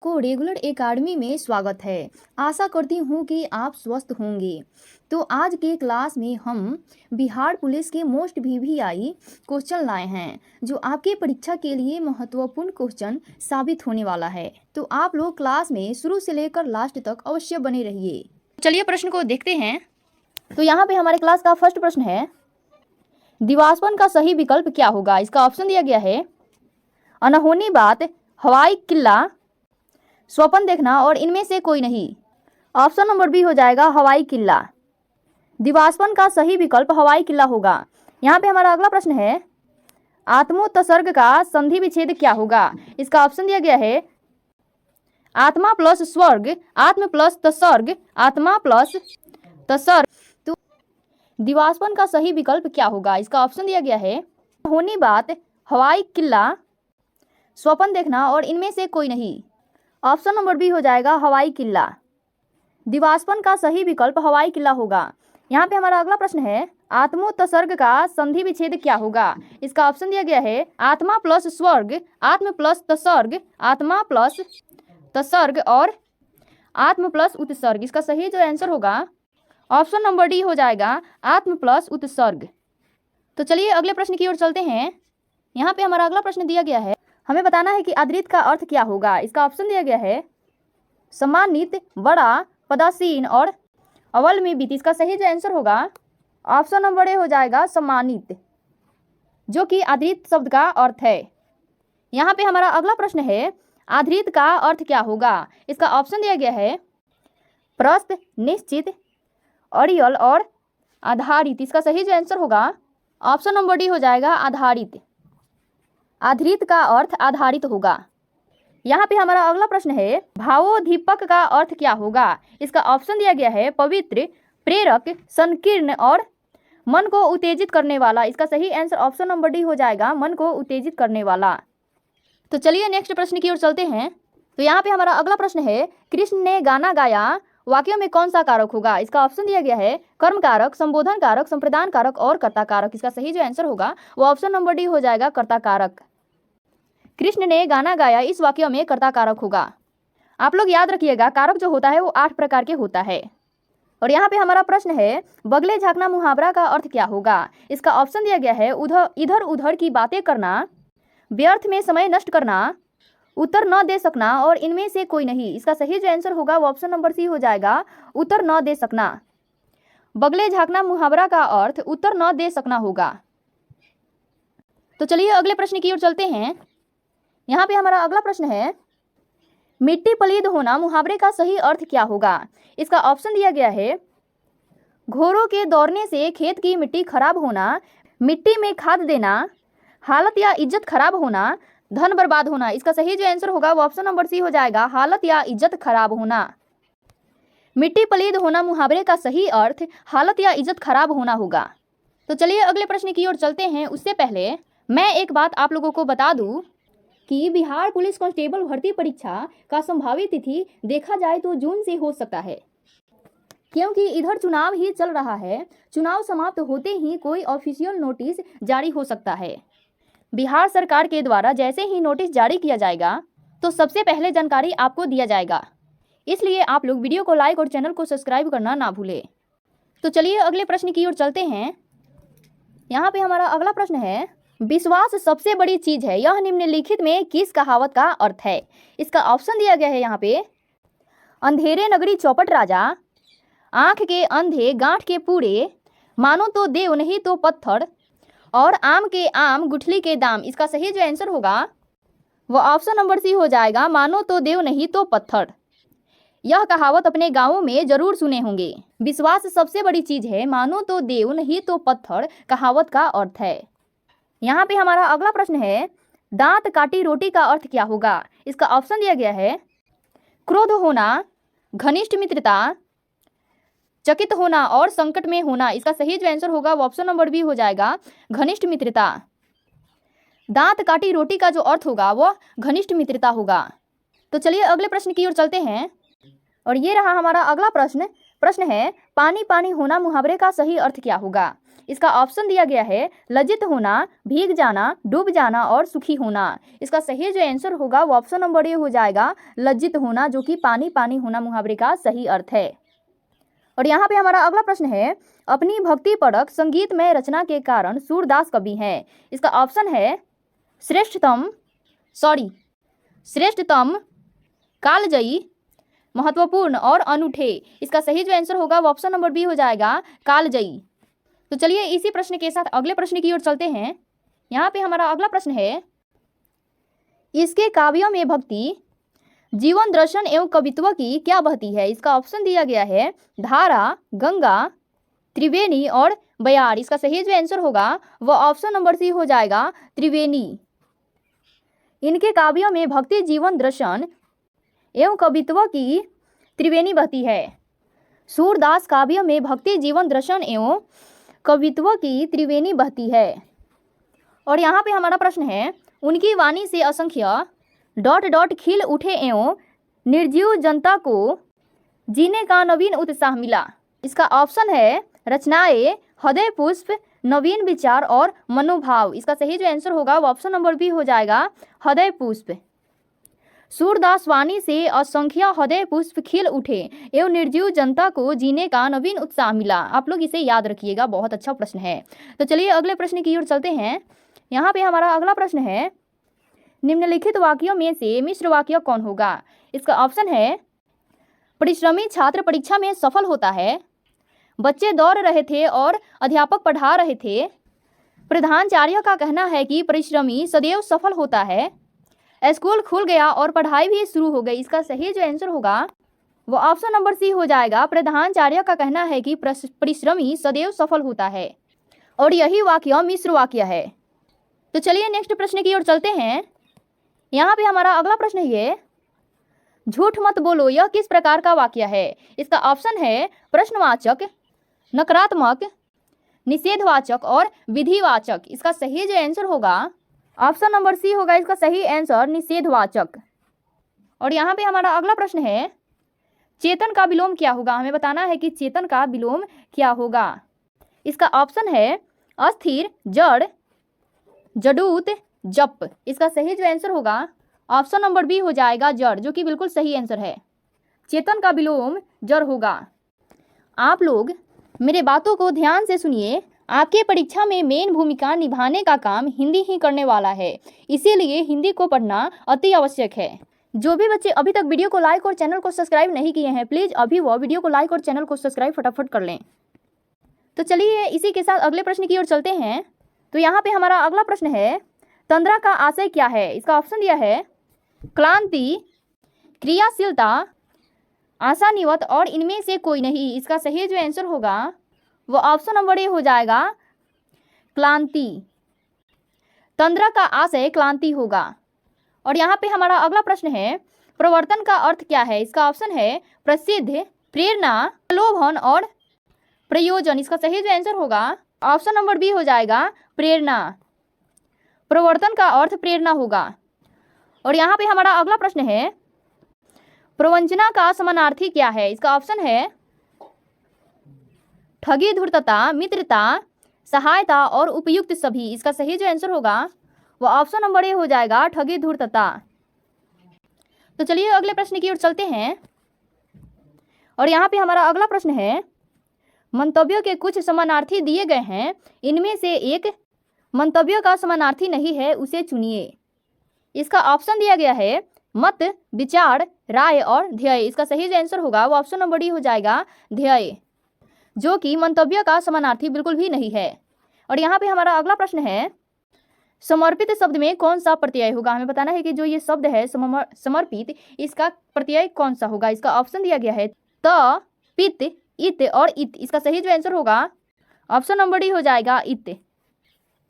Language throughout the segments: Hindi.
को रेगुलर एकेडमी में स्वागत है। आशा करती हूँ कि आप स्वस्थ होंगे। तो आज के क्लास में हम बिहार पुलिस के मोस्ट वीवीआई क्वेश्चन लाए हैं, जो आपके परीक्षा के लिए महत्वपूर्ण क्वेश्चन साबित होने वाला है। तो आप लोग क्लास में शुरू से लेकर लास्ट तक अवश्य बने रहिए। चलिए प्रश्न को देखते हैं। तो यहाँ पे हमारे क्लास का फर्स्ट प्रश्न है, दिवास्वन का सही विकल्प क्या होगा। इसका ऑप्शन दिया गया है अनहोनी बात, हवाई किला, स्वप्न देखना और इनमें से कोई नहीं। ऑप्शन नंबर बी हो जाएगा हवाई किला। दिवास्वन का सही विकल्प हवाई किला होगा। यहाँ पे हमारा अगला प्रश्न है, आत्मोत्सर्ग का संधि विच्छेद क्या होगा। इसका ऑप्शन दिया गया है आत्मा प्लस स्वर्ग, आत्म प्लस तसर्ग, आत्मा प्लस तसर्ग। तो दिवास्वन का सही विकल्प क्या होगा। इसका ऑप्शन दिया गया है होनी बात, हवाई किला, स्वप्न देखना और इनमें से कोई नहीं। ऑप्शन नंबर बी हो जाएगा हवाई किला। दिवास्वन का सही विकल्प हवाई किला होगा। यहाँ पे हमारा अगला प्रश्न है, आत्मोत्सर्ग का संधि विच्छेद क्या होगा। इसका ऑप्शन दिया गया है आत्मा प्लस स्वर्ग, आत्म प्लस तसर्ग, आत्मा प्लस तसर्ग और आत्म प्लस उत्सर्ग। इसका सही जो आंसर होगा ऑप्शन नंबर डी हो जाएगा आत्म प्लस उत्सर्ग। तो चलिए अगले प्रश्न की ओर चलते हैं। यहाँ पे हमारा अगला प्रश्न दिया गया है, हमें बताना है कि आदृत का अर्थ क्या होगा। इसका ऑप्शन दिया गया है सम्मानित, बड़ा, पदासीन और अवल में बीती। इसका सही जो आंसर होगा ऑप्शन नंबर ए हो जाएगा सम्मानित, जो कि आदृत शब्द का अर्थ है। यहाँ पे हमारा अगला प्रश्न है, आधृत का अर्थ क्या होगा। इसका ऑप्शन दिया गया है प्रस्थ, निश्चित, अड़ियल और आधारित। इसका सही जो आंसर होगा ऑप्शन नंबर डी हो जाएगा आधारित। आधृत का अर्थ आधारित होगा। यहाँ पे हमारा अगला प्रश्न है, भावोद्दीपक का अर्थ क्या होगा। इसका ऑप्शन दिया गया है पवित्र, प्रेरक, संकीर्ण और मन को उत्तेजित करने वाला। इसका सही आंसर ऑप्शन नंबर डी हो जाएगा मन को उत्तेजित करने वाला। तो चलिए नेक्स्ट प्रश्न की ओर चलते हैं। तो यहाँ पे हमारा अगला प्रश्न है, कृष्ण ने गाना गाया वाक्यों में कौन सा कारक होगा। इसका ऑप्शन दिया गया है कर्म कारक, संबोधन कारक, संप्रदान कारक और कर्ता कारक। इसका सही जो आंसर होगा वो ऑप्शन नंबर डी हो जाएगा कर्ता कारक। कृष्ण ने गाना गाया इस वाक्य में कर्ता कारक होगा। आप लोग याद रखिएगा कारक जो होता है वो 8 प्रकार के होता है। और यहाँ पे हमारा प्रश्न है, बगले झांकना मुहावरा का अर्थ क्या होगा। इसका ऑप्शन दिया गया है इधर उधर की बातें करना, व्यर्थ में समय नष्ट करना, उत्तर न दे सकना और इनमें से कोई नहीं। इसका सही जो आंसर होगा वो ऑप्शन नंबर सी हो जाएगा उत्तर न दे सकना। बगले झांकना मुहावरा का अर्थ उत्तर न दे सकना होगा। तो चलिए अगले प्रश्न की ओर चलते हैं। यहाँ पे हमारा अगला प्रश्न है, मिट्टी पलीद होना मुहावरे का सही अर्थ क्या होगा। इसका ऑप्शन दिया गया है घोड़ों के दौड़ने से खेत की मिट्टी खराब होना, मिट्टी में खाद देना, हालत या इज्जत खराब होना, धन बर्बाद होना। इसका सही जो आंसर होगा वो ऑप्शन नंबर सी हो जाएगा हालत या इज्जत खराब होना। मिट्टी पलीद होना मुहावरे का सही अर्थ हालत या इज्जत खराब होना होगा। तो चलिए अगले प्रश्न की ओर चलते हैं। उससे पहले मैं एक बात आप लोगों को बता दूं कि बिहार पुलिस कांस्टेबल भर्ती परीक्षा का संभावित तिथि देखा जाए तो जून से हो सकता है, क्योंकि इधर चुनाव ही चल रहा है। चुनाव समाप्त होते ही कोई ऑफिशियल नोटिस जारी हो सकता है। बिहार सरकार के द्वारा जैसे ही नोटिस जारी किया जाएगा तो सबसे पहले जानकारी आपको दिया जाएगा। इसलिए आप लोग वीडियो को लाइक और चैनल को सब्सक्राइब करना ना भूलें। तो चलिए अगले प्रश्न की ओर चलते हैं। यहाँ पे हमारा अगला प्रश्न है, विश्वास सबसे बड़ी चीज है, यह निम्नलिखित में किस कहावत का अर्थ है। इसका ऑप्शन दिया गया है यहाँ पे अंधेरे नगरी चौपट राजा, आंख के अंधे गांठ के पूरे, मानो तो देव नहीं तो पत्थर और आम के आम गुठली के दाम। इसका सही जो आंसर होगा वो ऑप्शन नंबर सी हो जाएगा मानो तो देव नहीं तो पत्थर। यह कहावत अपने गांवों में जरूर सुने होंगे। विश्वास सबसे बड़ी चीज है, मानो तो देव नहीं तो पत्थर कहावत का अर्थ है। यहाँ पे हमारा अगला प्रश्न है, दांत काटी रोटी का अर्थ क्या होगा। इसका ऑप्शन दिया गया है क्रोध होना, घनिष्ठ मित्रता, चकित होना और संकट में होना। इसका सही जो आंसर होगा वो ऑप्शन नंबर बी हो जाएगा घनिष्ठ मित्रता। दांत काटी रोटी का जो अर्थ होगा वो घनिष्ठ मित्रता होगा। तो चलिए अगले प्रश्न की ओर चलते हैं। और ये रहा हमारा अगला प्रश्न है, पानी पानी होना मुहावरे का सही अर्थ क्या होगा। इसका ऑप्शन दिया गया है लज्जित होना, भीग जाना, डूब जाना और सुखी होना। इसका सही जो आंसर होगा वो ऑप्शन नंबर ए हो जाएगा, लज्जित होना, जो कि पानी पानी होना मुहावरे का सही अर्थ है। और यहाँ पे हमारा अगला प्रश्न है, अपनी भक्तिपरक संगीतमय रचना के कारण सूरदास कवि हैं। इसका ऑप्शन है श्रेष्ठतम, कालजयी, महत्वपूर्ण और अनूठे। इसका सही जो आंसर होगा वो ऑप्शन नंबर बी हो जाएगा, कालजयी। तो चलिए इसी प्रश्न के साथ अगले प्रश्न की ओर चलते हैं। यहाँ पे हमारा अगला प्रश्न है, इसके काव्यों में भक्ति, जीवन दर्शन एवं कवित्व की क्या बहती है। इसका ऑप्शन दिया गया है धारा, गंगा, त्रिवेणी और बयार। इसका सही जो आंसर होगा वो ऑप्शन नंबर सी हो जाएगा, त्रिवेणी। इनके काव्यों में भक्ति, जीवन दर्शन एवं कवित्व की त्रिवेणी बहती है। सूरदास काव्यों में भक्ति, जीवन दर्शन एवं कवित्व की त्रिवेणी बहती है। और यहाँ पे हमारा प्रश्न है, उनकी वाणी से असंख्य ... खिल उठे एवं निर्जीव जनता को जीने का नवीन उत्साह मिला। इसका ऑप्शन है रचनाएं, हृदय पुष्प, नवीन विचार और मनोभाव। इसका सही जो आंसर होगा वो ऑप्शन नंबर बी हो जाएगा, हृदय पुष्प। सूरदास वाणी से असंख्य हृदय पुष्प खिल उठे एवं निर्जीव जनता को जीने का नवीन उत्साह मिला। आप लोग इसे याद रखिएगा, बहुत अच्छा प्रश्न है। तो चलिए अगले प्रश्न की ओर चलते हैं। यहाँ पे हमारा अगला प्रश्न है, निम्नलिखित वाक्यों में से मिश्र वाक्य कौन होगा। इसका ऑप्शन है परिश्रमी छात्र परीक्षा में सफल होता है, बच्चे दौड़ रहे थे और अध्यापक पढ़ा रहे थे, प्रधानाचार्य का कहना है कि परिश्रमी सदैव सफल होता है, स्कूल खुल गया और पढ़ाई भी शुरू हो गई। इसका सही जो आंसर होगा वो ऑप्शन नंबर सी हो जाएगा, प्रधानाचार्य का कहना है कि परिश्रमी सदैव सफल होता है। और यही वाक्य मिश्र वाक्य है। तो चलिए नेक्स्ट प्रश्न की ओर चलते हैं। यहाँ पे हमारा अगला प्रश्न है, झूठ मत बोलो यह किस प्रकार का वाक्य है। इसका ऑप्शन है प्रश्नवाचक, नकारात्मक, निषेधवाचक और विधिवाचक। इसका सही जो आंसर होगा ऑप्शन नंबर सी होगा, इसका सही आंसर निषेधवाचक। और यहाँ पे हमारा अगला प्रश्न है, चेतन का विलोम क्या होगा। हमें बताना है कि चेतन का विलोम क्या होगा। इसका ऑप्शन है अस्थिर, जड़, जडूत, जप। इसका सही जो आंसर होगा ऑप्शन नंबर बी हो जाएगा, जड़, जो कि बिल्कुल सही आंसर है। चेतन का विलोम जड़ होगा। आप लोग मेरे बातों को ध्यान से सुनिए। आपके परीक्षा में मेन भूमिका निभाने का काम हिंदी ही करने वाला है, इसीलिए हिंदी को पढ़ना अति आवश्यक है। जो भी बच्चे अभी तक वीडियो को लाइक और चैनल को सब्सक्राइब नहीं किए हैं, प्लीज़ अभी वो वीडियो को लाइक और चैनल को सब्सक्राइब फटाफट कर लें। तो चलिए इसी के साथ अगले प्रश्न की ओर चलते हैं। तो यहाँ पे हमारा अगला प्रश्न है, तंद्रा का आशय क्या है। इसका ऑप्शन दिया है क्लांति, क्रियाशीलता, आशानिवत और इनमें से कोई नहीं। इसका सही जो आंसर होगा वो ऑप्शन नंबर ए हो जाएगा, क्लांति। तंद्रा का आशय क्लांति होगा। और यहाँ पे हमारा अगला प्रश्न है, प्रवर्तन का अर्थ क्या है। इसका ऑप्शन है प्रसिद्ध, प्रेरणा, प्रलोभन और प्रयोजन। इसका सही जो आंसर होगा ऑप्शन नंबर बी हो जाएगा, प्रेरणा। प्रवर्तन का अर्थ प्रेरणा होगा। और यहाँ पे हमारा अगला प्रश्न है, प्रवंचना का समानार्थी क्या है। इसका ऑप्शन है ठगी, धूर्तता, मित्रता, सहायता और उपयुक्त सभी। इसका सही जो आंसर होगा वो ऑप्शन नंबर ए हो जाएगा, ठगी, धूर्तता। तो चलिए अगले प्रश्न की ओर चलते हैं। और यहाँ पे हमारा अगला प्रश्न है, मंतव्यों के कुछ समानार्थी दिए गए हैं, इनमें से एक मंतव्यों का समानार्थी नहीं है, उसे चुनिए। इसका ऑप्शन दिया गया है मत, विचार, राय और ध्येय। इसका सही जो आंसर होगा वो ऑप्शन नंबर डी हो जाएगा, ध्येय, जो कि मंतव्य का समानार्थी बिल्कुल भी नहीं है। और यहाँ पे हमारा अगला प्रश्न है, समर्पित शब्द में कौन सा प्रत्यय होगा। हमें बताना है कि जो ये शब्द है समर्पित, इसका प्रत्यय कौन सा होगा। इसका ऑप्शन दिया गया है त, पित, इत और इत। इसका सही जो आंसर होगा ऑप्शन नंबर डी हो जाएगा, इत।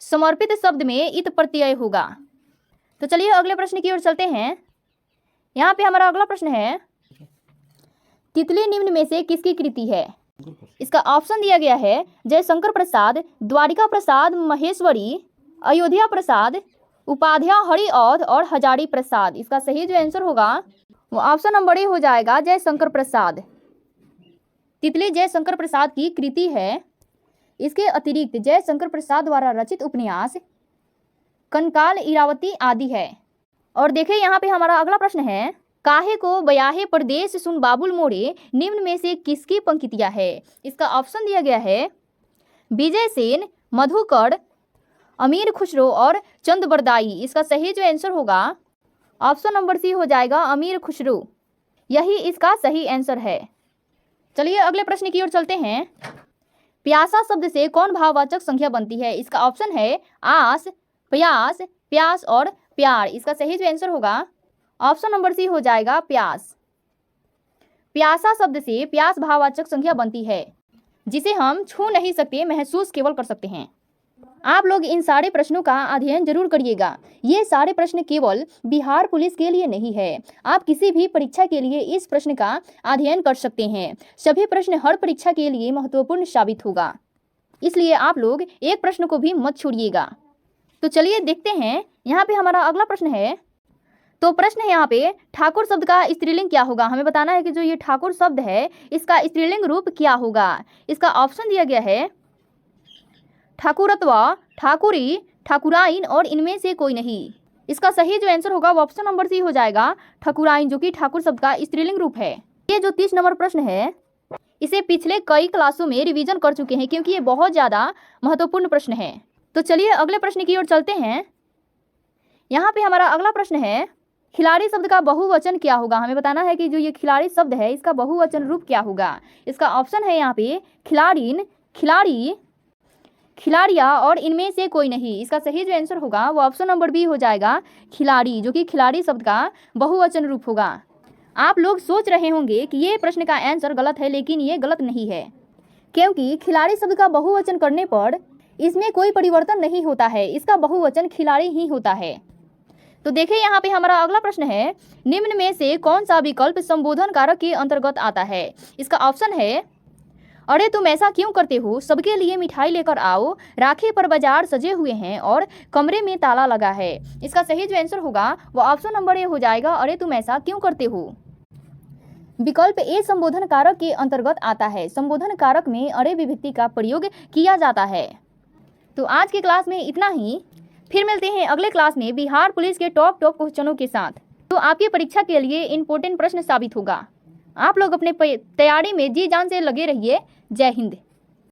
समर्पित शब्द में इत प्रत्यय होगा। तो चलिए अगले प्रश्न की ओर चलते हैं। यहाँ पे हमारा अगला प्रश्न है, तितली निम्न में से किसकी कृति है। इसका ऑप्शन दिया गया है जयशंकर प्रसाद, द्वारिका प्रसाद महेश्वरी, अयोध्या प्रसाद, उपाध्याय हरिऔध और हजारी प्रसाद। इसका सही जो आंसर होगा वो ऑप्शन नंबर ए हो जाएगा, जयशंकर प्रसाद। तितली जयशंकर प्रसाद की कृति है। इसके अतिरिक्त जयशंकर प्रसाद द्वारा रचित उपन्यास कंकाल इरावती आदि है। और देखिए यहाँ पे हमारा अगला प्रश्न है, काहे को बयाहे परदेश सुन बाबुल मोड़े निम्न में से किसकी पंक्तियां है। इसका ऑप्शन दिया गया है विजय सेन, मधुकर, अमीर खुसरो और चंद बरदाई। इसका सही जो आंसर होगा ऑप्शन नंबर सी हो जाएगा, अमीर खुसरो। यही इसका सही आंसर है। चलिए अगले प्रश्न की ओर चलते हैं। प्यासा शब्द से कौन भाववाचक संख्या बनती है। इसका ऑप्शन है आस, प्यास, प्यास और प्यार। इसका सही जो आंसर होगा ऑप्शन नंबर सी हो जाएगा, प्यास। प्यासा शब्द से प्यास भाववाचक संख्या बनती है, जिसे हम छू नहीं सकते, महसूस केवल कर सकते हैं। आप लोग इन सारे प्रश्नों का अध्ययन जरूर करिएगा। ये सारे प्रश्न केवल बिहार पुलिस के लिए नहीं है, आप किसी भी परीक्षा के लिए इस प्रश्न का अध्ययन कर सकते हैं। सभी प्रश्न हर परीक्षा के लिए महत्वपूर्ण साबित होगा, इसलिए आप लोग एक प्रश्न को भी मत छोड़िएगा। तो चलिए देखते हैं, यहाँ पे हमारा अगला प्रश्न है। तो प्रश्न है यहाँ पे, ठाकुर शब्द का स्त्रीलिंग क्या होगा। हमें बताना है कि जो ये ठाकुर शब्द है इसका स्त्रीलिंग रूप क्या होगा। इसका ऑप्शन दिया गया है ठाकुरत्वा, ठाकुरी, ठाकुराइन और इनमें से कोई नहीं। इसका सही जो आंसर होगा वो ऑप्शन नंबर सी हो जाएगा, ठाकुराइन, जो कि ठाकुर शब्द का स्त्रीलिंग रूप है। ये जो 30 नंबर प्रश्न है इसे पिछले कई क्लासों में रिवीजन कर चुके हैं, क्योंकि ये बहुत ज़्यादा महत्वपूर्ण प्रश्न है। तो चलिए अगले प्रश्न की ओर चलते हैं। यहाँ पे हमारा अगला प्रश्न है, खिलाड़ी शब्द का बहुवचन क्या होगा। हमें बताना है कि जो ये खिलाड़ी शब्द है इसका बहुवचन रूप क्या होगा। इसका ऑप्शन है यहाँ पे खिलाड़िन, खिलाड़ी, खिलाड़िया और इनमें से कोई नहीं। इसका सही जो आंसर होगा वो ऑप्शन नंबर बी हो जाएगा, खिलाड़ी, जो कि खिलाड़ी शब्द का बहुवचन रूप होगा। आप लोग सोच रहे होंगे कि ये प्रश्न का आंसर गलत है, लेकिन ये गलत नहीं है, क्योंकि खिलाड़ी शब्द का बहुवचन करने पर इसमें कोई परिवर्तन नहीं होता है, इसका बहुवचन खिलाड़ी ही होता है। तो देखिए यहाँ पे हमारा अगला प्रश्न है, निम्न में से कौन सा विकल्प संबोधन कारक के अंतर्गत आता है। इसका ऑप्शन है अरे तुम ऐसा क्यों करते हो, सबके लिए मिठाई लेकर आओ, राखी पर बाजार सजे हुए हैं और कमरे में ताला लगा है। इसका सही जो आंसर होगा वो ऑप्शन नंबर ए हो जाएगा, अरे तुम ऐसा क्यों करते हो। विकल्प ए संबोधन कारक के अंतर्गत आता है। संबोधन कारक में अरे विभक्ति का प्रयोग किया जाता है। तो आज की क्लास में इतना ही, फिर मिलते हैं अगले क्लास में बिहार पुलिस के टॉप क्वेश्चनों के साथ। तो आपकी परीक्षा के लिए इंपॉर्टेंट प्रश्न साबित होगा। आप लोग अपने तैयारी में जी जान से लगे रहिए। जय हिंद।